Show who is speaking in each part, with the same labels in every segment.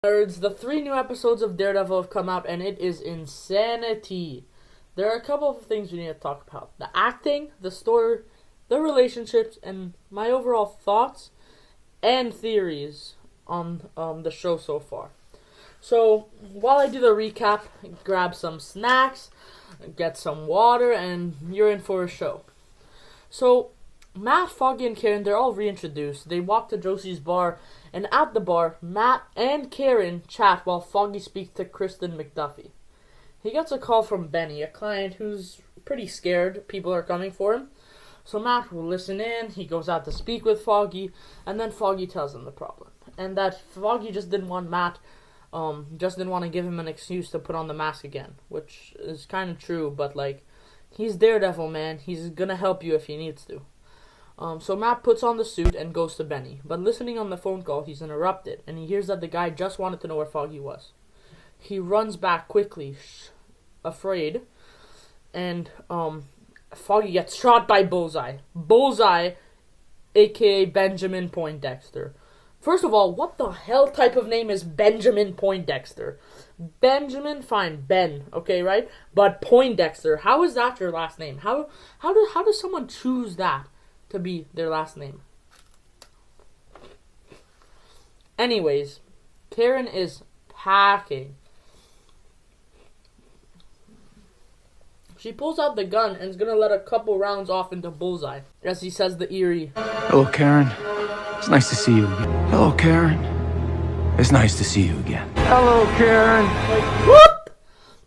Speaker 1: Nerds, the 3 new episodes of Daredevil have come out, and it is insanity. There are a couple of things we need to talk about. The acting, the story, the relationships, and my overall thoughts and theories on the show so far. So, while I do the recap, grab some snacks, get some water, and you're in for a show. So, Matt, Foggy, and Karen, they're all reintroduced. They walk to Josie's bar, and at the bar, Matt and Karen chat while Foggy speaks to Kristen McDuffie. He gets a call from Benny, a client who's pretty scared people are coming for him. So Matt will listen in, he goes out to speak with Foggy, and then Foggy tells him the problem. And that Foggy just didn't want Matt, just didn't want to give him an excuse to put on the mask again. Which is kind of true, but he's Daredevil, man. He's gonna help you if he needs to. So Matt puts on the suit and goes to Benny. But listening on the phone call, he's interrupted, and he hears that the guy just wanted to know where Foggy was. He runs back quickly, afraid, and Foggy gets shot by Bullseye. Bullseye, a.k.a. Benjamin Poindexter. First of all, what the hell type of name is Benjamin Poindexter? Benjamin, fine, Ben, okay, right? But Poindexter, how is that your last name? How does someone choose that to be their last name? Anyways, Karen is packing. She pulls out the gun and is gonna let a couple rounds off into Bullseye as he says the eerie,
Speaker 2: "Hello, Karen. It's nice to see you again." "Hello, Karen. It's nice to see you again." "Hello, Karen."
Speaker 1: Whoop!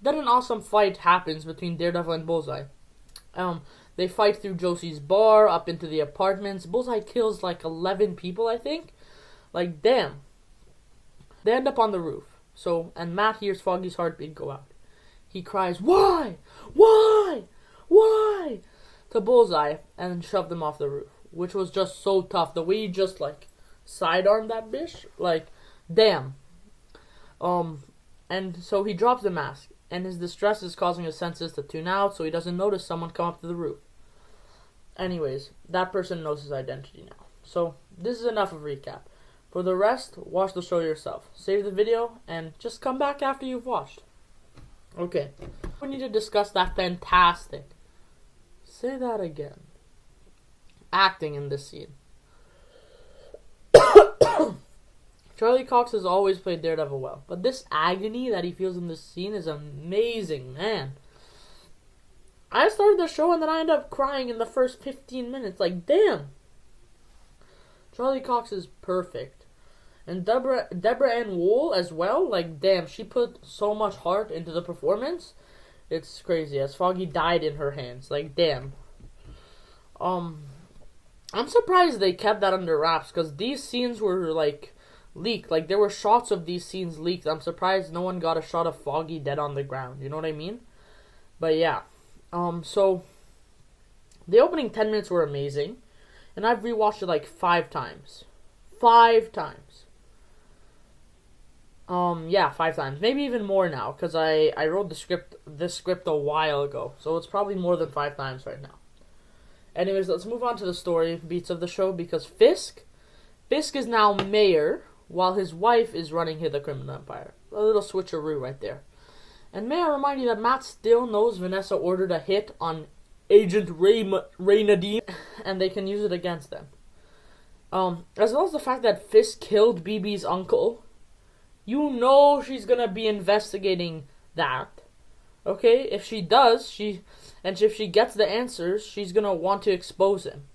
Speaker 1: Then an awesome fight happens between Daredevil and Bullseye. They fight through Josie's bar, up into the apartments. Bullseye kills 11 people, I think. Damn. They end up on the roof. And Matt hears Foggy's heartbeat go out. He cries, "Why? Why? Why?" to Bullseye and shoved him off the roof, which was just so tough. The way he just sidearmed that bitch, damn. And so he drops the mask, and his distress is causing his senses to tune out, so he doesn't notice someone come up to the roof. Anyways, that person knows his identity now. So this is enough of recap. For the rest, watch the show yourself. Save the video and just come back after you've watched. Okay, we need to discuss that fantastic, say that again, acting in this scene. Charlie Cox has always played Daredevil well, but this agony that he feels in this scene is amazing, man. I started the show and then I ended up crying in the first 15 minutes, damn. Charlie Cox is perfect. And Deborah Ann Wool as well, damn, she put so much heart into the performance. It's crazy, as Foggy died in her hands, damn. I'm surprised they kept that under wraps, because these scenes were, leaked. There were shots of these scenes leaked. I'm surprised no one got a shot of Foggy dead on the ground, you know what I mean? But yeah, so, the opening 10 minutes were amazing, and I've rewatched it 5 times. 5 times. 5 times. Maybe even more now, because I wrote this script a while ago. So it's probably more than 5 times right now. Anyways, let's move on to the story beats of the show, because Fisk is now mayor, while his wife is running the criminal empire. A little switcheroo right there. And may I remind you that Matt still knows Vanessa ordered a hit on Agent Ray Nadine, and they can use it against them. As well as the fact that Fisk killed BB's uncle. You know she's gonna be investigating that. Okay? If she does, if she gets the answers, she's gonna want to expose him.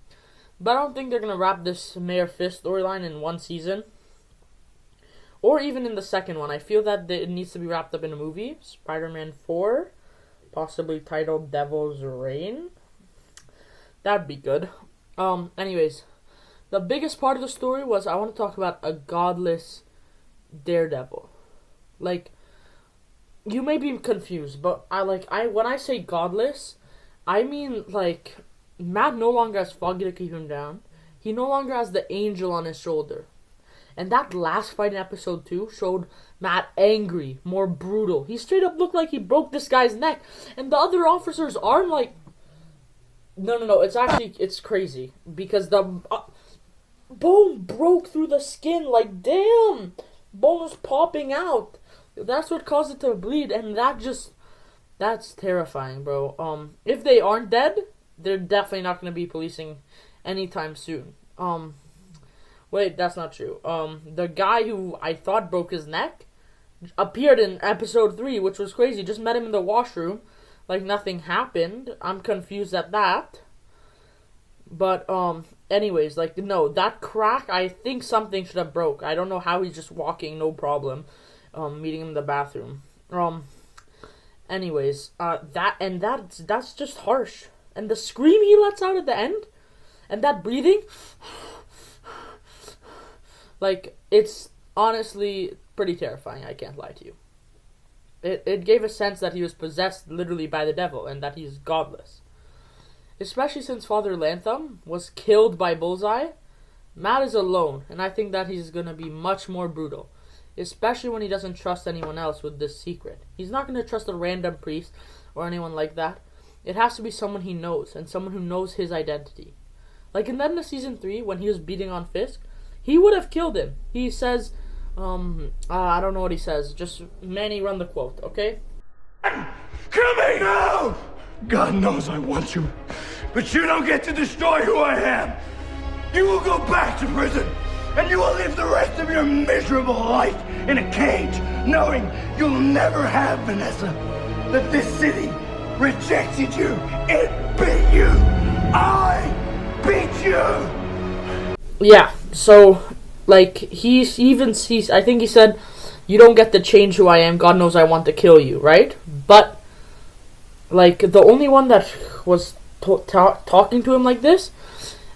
Speaker 1: But I don't think they're gonna wrap this Mayor Fisk storyline in one season. Or even in the second one. I feel that it needs to be wrapped up in a movie. Spider-Man 4. Possibly titled Devil's Reign. That'd be good. Anyways. The biggest part of the story was I want to talk about a godless Daredevil. You may be confused, but when I say godless, I mean Matt no longer has Foggy to keep him down. He no longer has the angel on his shoulder. And that last fight in episode 2 showed Matt angry, more brutal. He straight up looked like he broke this guy's neck. And the other officers aren't No, it's crazy. Because the bone broke through the skin, damn! bone was popping out. That's what caused it to bleed, and that's terrifying, bro. If they aren't dead, they're definitely not going to be policing anytime soon. Wait, that's not true. The guy who I thought broke his neck appeared in episode 3, which was crazy. Just met him in the washroom, like nothing happened. I'm confused at that. But, anyways, like, no, that crack, I think something should have broke. I don't know how he's just walking, no problem, meeting him in the bathroom. Anyways, that's just harsh. And the scream he lets out at the end, and that breathing, like, it's honestly pretty terrifying, I can't lie to you. It gave a sense that he was possessed literally by the devil, and that he's godless. Especially since Father Lantham was killed by Bullseye, Matt is alone, and I think that he's gonna be much more brutal. Especially when he doesn't trust anyone else with this secret. He's not gonna trust a random priest or anyone like that. It has to be someone he knows, and someone who knows his identity. Like in the end of season 3, when he was beating on Fisk, he would have killed him. He says, I don't know what he says. Just, Manny, run the quote, okay?
Speaker 2: Kill me! No! God knows I want you, but you don't get to destroy who I am. You will go back to prison, and you will live the rest of your miserable life in a cage, knowing you'll never have Vanessa. That this city rejected you. It beat you. I beat you.
Speaker 1: Yeah, so, like, I think he said, you don't get to change who I am. God knows I want to kill you, right? But, like, the only one that was talking to him like this,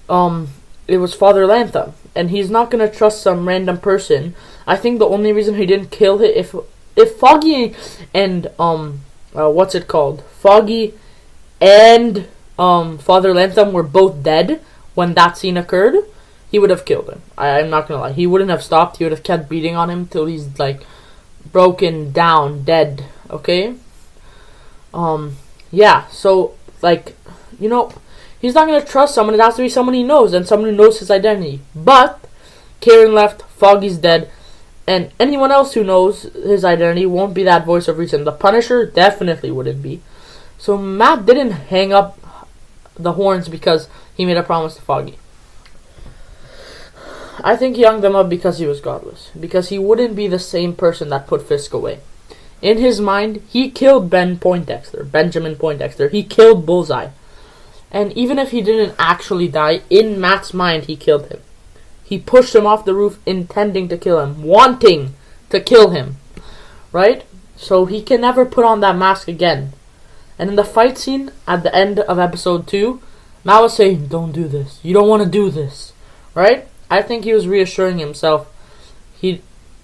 Speaker 1: it was Father Lantham. And he's not going to trust some random person. I think the only reason he didn't kill it, if Foggy and, what's it called? Foggy and, Father Lantham were both dead when that scene occurred, he would have killed him. I'm not going to lie. He wouldn't have stopped. He would have kept beating on him till he's, like, broken down, dead, okay? Yeah, so, like, you know, he's not going to trust someone. It has to be someone he knows, and someone who knows his identity. But Karen left, Foggy's dead, and anyone else who knows his identity won't be that voice of reason. The Punisher definitely wouldn't be. So Matt didn't hang up the horns because he made a promise to Foggy. I think he hung them up because he was godless. Because he wouldn't be the same person that put Fisk away. In his mind, he killed Benjamin Poindexter. He killed Bullseye. And even if he didn't actually die, in Matt's mind, he killed him. He pushed him off the roof intending to kill him. Wanting to kill him. Right? So he can never put on that mask again. And in the fight scene at the end of episode 2, Matt was saying, don't do this. You don't want to do this. Right? I think he was reassuring himself. He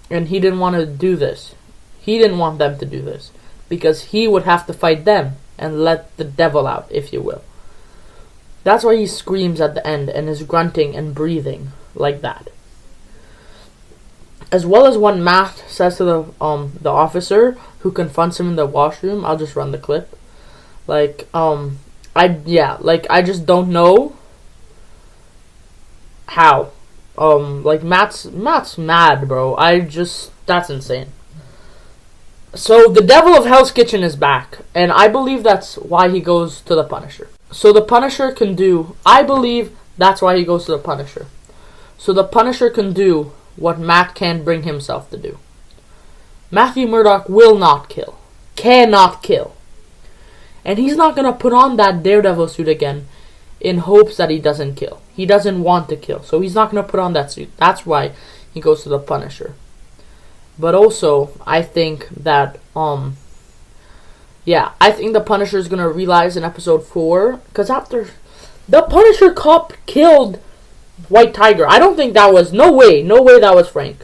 Speaker 1: didn't want to do this. He didn't want them to do this. Because he would have to fight them. And let the devil out, if you will. That's why he screams at the end and is grunting and breathing like that. As well as when Matt says to the officer who confronts him in the washroom, I'll just run the clip. Like, I just don't know how. Like, Matt's mad, bro. That's insane. So, the Devil of Hell's Kitchen is back, and I believe that's why he goes to the Punisher. So, the Punisher can do, I believe that's why he goes to the Punisher. So, the Punisher can do what Matt can't bring himself to do. Matthew Murdock will not kill. Cannot kill. And he's not going to put on that Daredevil suit again in hopes that he doesn't kill. He doesn't want to kill, so he's not going to put on that suit. That's why he goes to the Punisher. But also, I think that, I think the Punisher is going to realize in episode 4, because after the Punisher cop killed White Tiger, I don't think that was, no way that was Frank.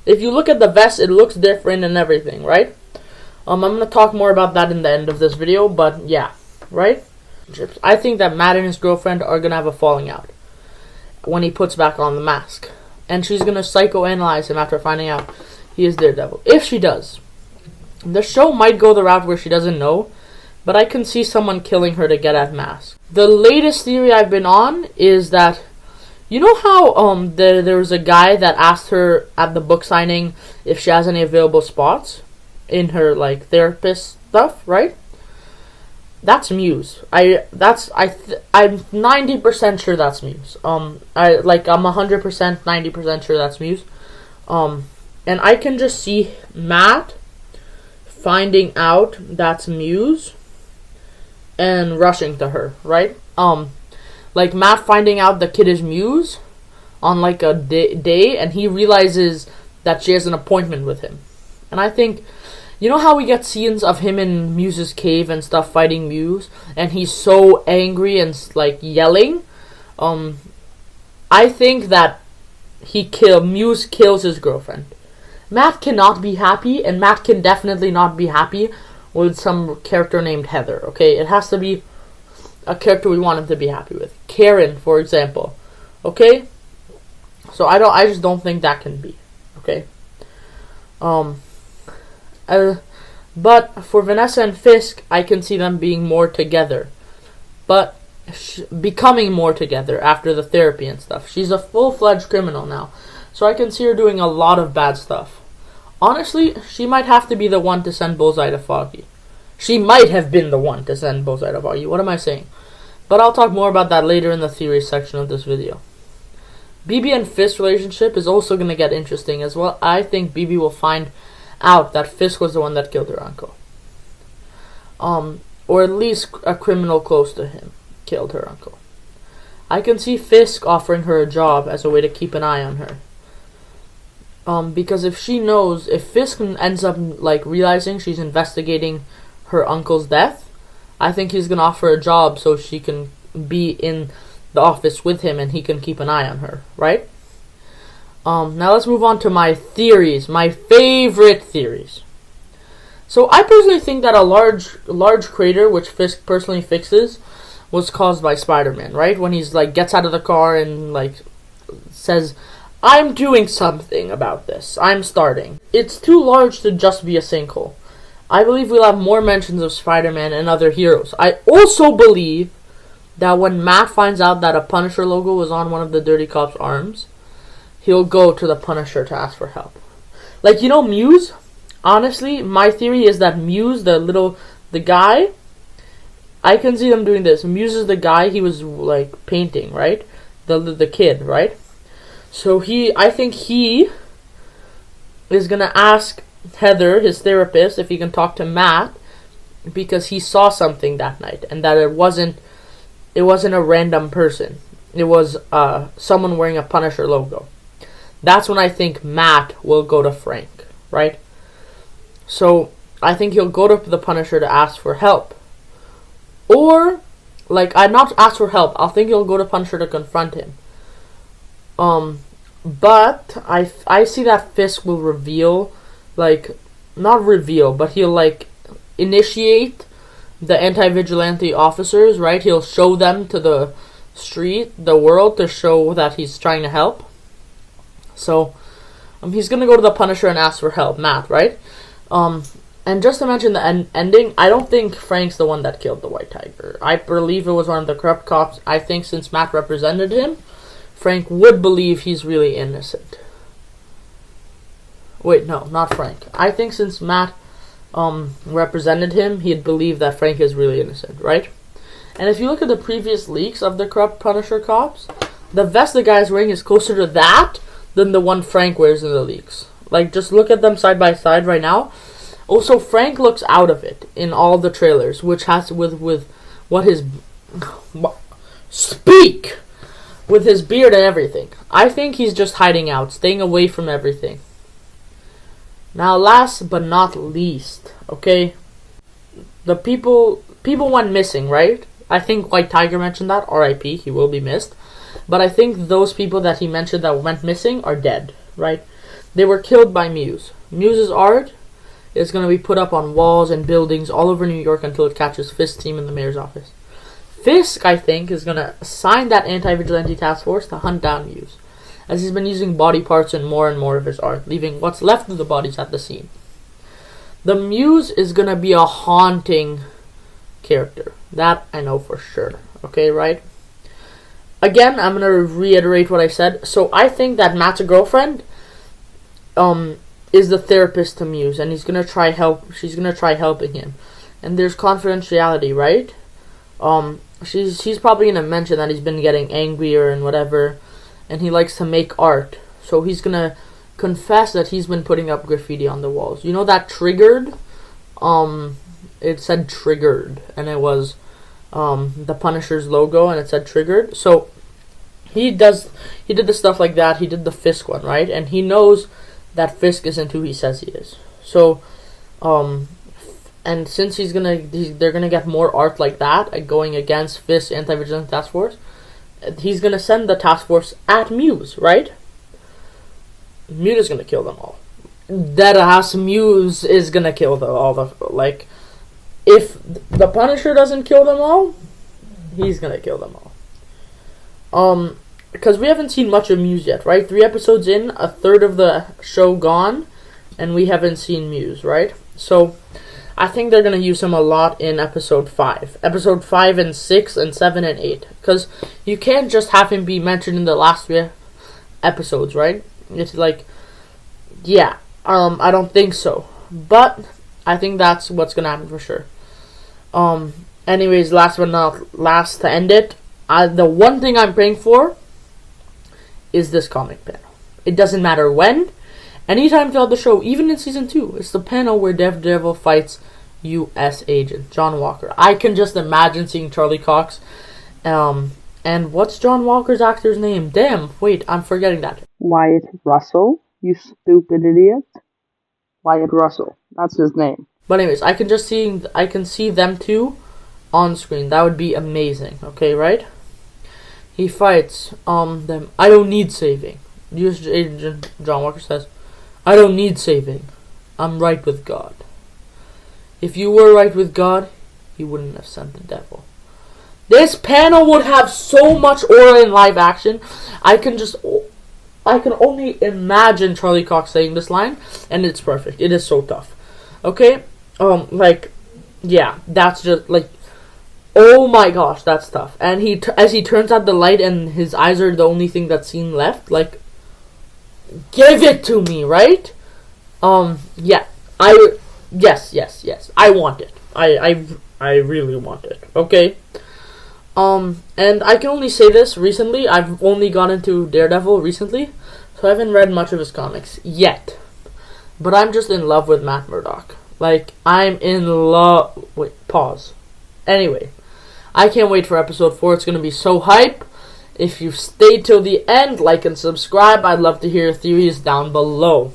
Speaker 1: If you look at the vest, it looks different and everything, right? I'm going to talk more about that in the end of this video, but yeah, right? I think that Matt and his girlfriend are going to have a falling out when he puts back on the mask. And she's going to psychoanalyze him after finding out he is Daredevil. If she does. The show might go the route where she doesn't know, but I can see someone killing her to get at mask. The latest theory I've been on is that You know how there was a guy that asked her at the book signing if she has any available spots in her like therapist stuff, right? That's Muse. I'm 90% sure that's Muse. I'm 100% 90% sure that's Muse. And I can just see Matt finding out that's Muse and rushing to her, right? Like Matt finding out the kid is Muse on like a day, and he realizes that she has an appointment with him. And I think, you know how we get scenes of him in Muse's cave and stuff fighting Muse, and he's so angry and like yelling? I think that Muse kills his girlfriend. Matt cannot be happy, and Matt can definitely not be happy with some character named Heather, okay? It has to be a character we want him to be happy with. Karen, for example. Okay? So I just don't think that can be. Okay? But for Vanessa and Fisk, I can see them being more together. But becoming more together after the therapy and stuff. She's a full-fledged criminal now. So I can see her doing a lot of bad stuff. Honestly, she might have to be the one to send Bullseye to Foggy. She might have been the one to send Bullseye to Foggy. What am I saying? But I'll talk more about that later in the theories section of this video. BB and Fisk's relationship is also going to get interesting as well. I think BB will find out that Fisk was the one that killed her uncle. Or at least a criminal close to him killed her uncle. I can see Fisk offering her a job as a way to keep an eye on her. Because if Fisk ends up like realizing she's investigating her uncle's death, I think he's gonna offer a job so she can be in the office with him and he can keep an eye on her, right? Now let's move on to my theories, my favorite theories. So I personally think that a large crater, which Fisk personally fixes, was caused by Spider-Man, right? When he's like gets out of the car and like says, "I'm doing something about this. I'm starting." It's too large to just be a sinkhole. I believe we'll have more mentions of Spider-Man and other heroes. I also believe that when Matt finds out that a Punisher logo was on one of the Dirty Cops' arms, he'll go to the Punisher to ask for help. Like, you know, Muse? Honestly, my theory is that Muse, the guy, I can see them doing this. Muse is the guy he was, like, painting, right? The kid, right? So I think he is gonna ask Heather, his therapist, if he can talk to Matt, because he saw something that night, and that it wasn't a random person. It was someone wearing a Punisher logo. That's when I think Matt will go to Frank, right? So I think he'll go to the Punisher to ask for help. Or, like, I'd not ask for help. I think he'll go to Punisher to confront him. But I see that Fisk will reveal, like, not reveal, but he'll, like, initiate the anti-vigilante officers, right? He'll show them to the street, the world, to show that he's trying to help. So, he's gonna go to the Punisher and ask for help, Matt, right? And just to mention the ending, I don't think Frank's the one that killed the White Tiger. I believe it was one of the corrupt cops. I think since Matt represented him, Frank would believe he's really innocent. Wait, no, not Frank. I think since Matt represented him, he'd believe that Frank is really innocent, right? And if you look at the previous leaks of the corrupt Punisher cops, the vest the guy's wearing is closer to that than the one Frank wears in the leaks. Like, just look at them side by side right now. Also, Frank looks out of it in all the trailers, which has with what his speak with his beard and everything. I think he's just hiding out, staying away from everything. Now, last but not least, okay, the people went missing, right? I think White Tiger mentioned that. R.I.P. He will be missed. But I think those people that he mentioned that went missing are dead, right? They were killed by Muse. Muse's art is going to be put up on walls and buildings all over New York until it catches Fisk's team in the mayor's office. Fisk, I think, is going to assign that anti-vigilante task force to hunt down Muse, as he's been using body parts in more and more of his art, leaving what's left of the bodies at the scene. The Muse is going to be a haunting character. That I know for sure. Okay, right? again, I'm gonna reiterate what I said. So I think that Matt's girlfriend, is the therapist to Muse, and she's gonna try helping him. And there's confidentiality, right? She's probably gonna mention that he's been getting angrier and whatever, and he likes to make art. So he's gonna confess that he's been putting up graffiti on the walls. You know that Triggered? It said Triggered, and it was the Punisher's logo, and it said Triggered. So he did the stuff like that. He did the Fisk one, right? And he knows that Fisk isn't who he says he is. So, and since they're gonna get more art like that, going against Fisk Anti-Vigilance Task Force, he's gonna send the task force at Muse, right? Muse is gonna kill them all. Deadass Muse is gonna kill if the Punisher doesn't kill them all, he's gonna kill them all. Because we haven't seen much of Muse yet, right? 3 episodes in, a third of the show gone, and we haven't seen Muse, right? So I think they're gonna use him a lot in episode 5, episode 5 and 6 and 7 and 8, because you can't just have him be mentioned in the last 3 episodes, right? It's like, yeah, I don't think so, but I think that's what's gonna happen for sure. Anyways, last but not last, to end it, the one thing I'm praying for is this comic panel. It doesn't matter when, anytime throughout the show, even in season 2, it's the panel where Daredevil fights U.S. agent John Walker. I can just imagine seeing Charlie Cox. And what's John Walker's actor's name? Damn, wait, I'm forgetting that.
Speaker 3: Wyatt Russell, you stupid idiot. Wyatt Russell, that's his name.
Speaker 1: But anyways, I can see them two on screen. That would be amazing. Okay, right? He fights them. I don't need saving. U.S. agent John Walker says, I don't need saving. I'm right with God. If you were right with God, he wouldn't have sent the devil. This panel would have so much aura in live action. I can only imagine Charlie Cox saying this line, and it's perfect. It is so tough. Okay? Yeah, that's just, oh my gosh, that's tough. And as he turns out the light and his eyes are the only thing that's seen left, give it to me, right? Yeah. Yes. I want it. I really want it. Okay? And I can only say this recently. I've only gone into Daredevil recently, so I haven't read much of his comics yet. But I'm just in love with Matt Murdock. I'm in love. Wait, pause. Anyway, I can't wait for episode 4. It's gonna be so hype. If you stayed till the end, like and subscribe. I'd love to hear your theories down below.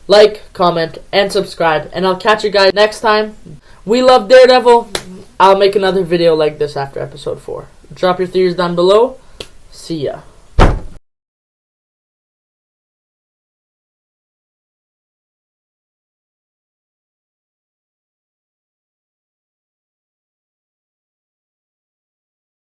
Speaker 1: Like, comment, and subscribe, and I'll catch you guys next time. We love Daredevil. I'll make another video like this after episode 4. Drop your theories down below. See ya.